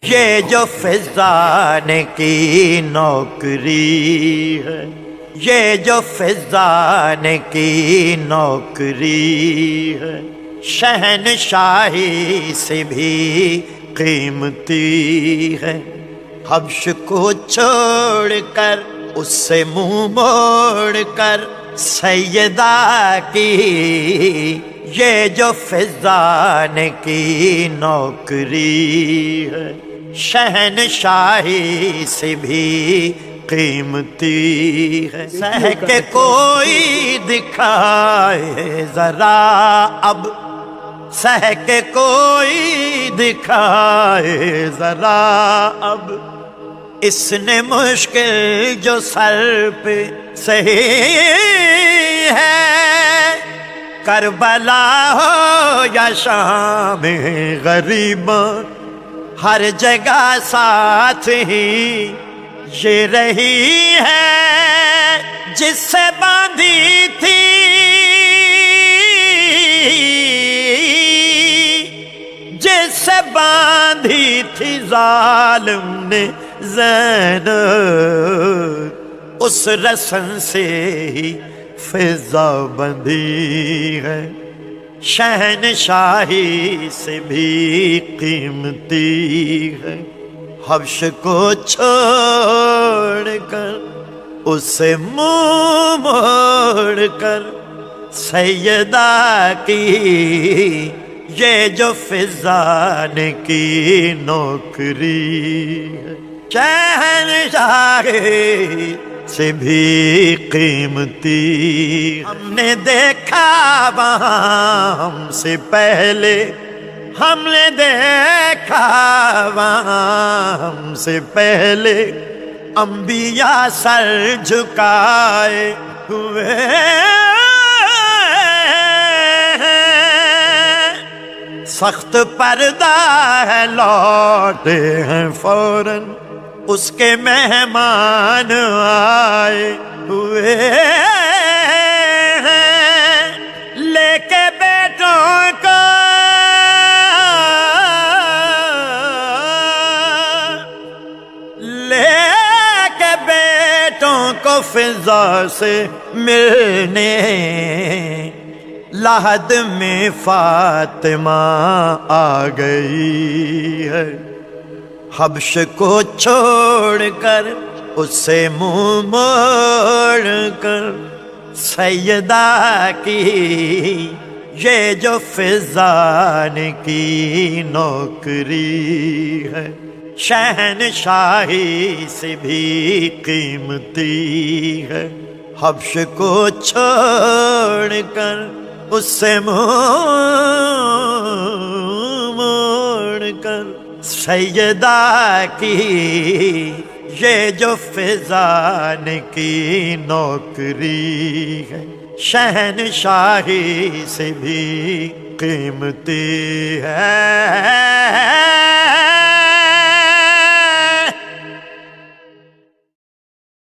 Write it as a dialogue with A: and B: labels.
A: یہ جو فضانے کی نوکری ہے، یہ جو فضانے کی نوکری ہے، شہنشاہی سے بھی قیمتی ہے۔ حبش کو چھوڑ کر اس سے منہ موڑ کر سیدہ کی یہ جو فضانے کی نوکری ہے، شہنشاہی سے بھی قیمتی ہے۔ سہ کے کوئی دکھائے ذرا اب، سہ کے کوئی دکھائے ذرا اب، اس نے مشکل جو سر پہ سہی ہے، کربلا ہو یا شام غریباں، ہر جگہ ساتھ ہی یہ رہی ہے جس سے باندھی تھی، جس سے باندھی تھی ظالم نے زینب، اس رسن سے ہی فضا بندھی ہے، شہنشاہی سے بھی قیمتی ہے۔ حبش کو چھوڑ کر اسے منہ موڑ کر سیدہ کی یہ جو فضانے کی نوکری ہے، شہنشاہی سے بھی قیمتی۔ ہم نے دیکھا وہاں ہم سے پہلے، ہم نے دیکھا وہاں ہم سے پہلے، انبیاء سر جھکائے ہوئے، سخت پردہ ہے لوٹے ہیں فوراً، اس کے مہمان آئے ہوئے ہیں، لے کے بیٹوں کو، لے کے بیٹوں کو فضا سے ملنے، لحد میں فاطمہ آ گئی ہے۔ حبش کو چھوڑ کر اس سے منہ موڑ کر سیدہ کی یہ جو فضانے کی نوکری ہے، شہنشاہی سے بھی قیمتی ہے۔ حبش کو چھوڑ کر اس سے منہ موڑ کر سیدہ کی یہ جو فضانے کی نوکری ہے، شہنشاہی سے بھی قیمتی ہے۔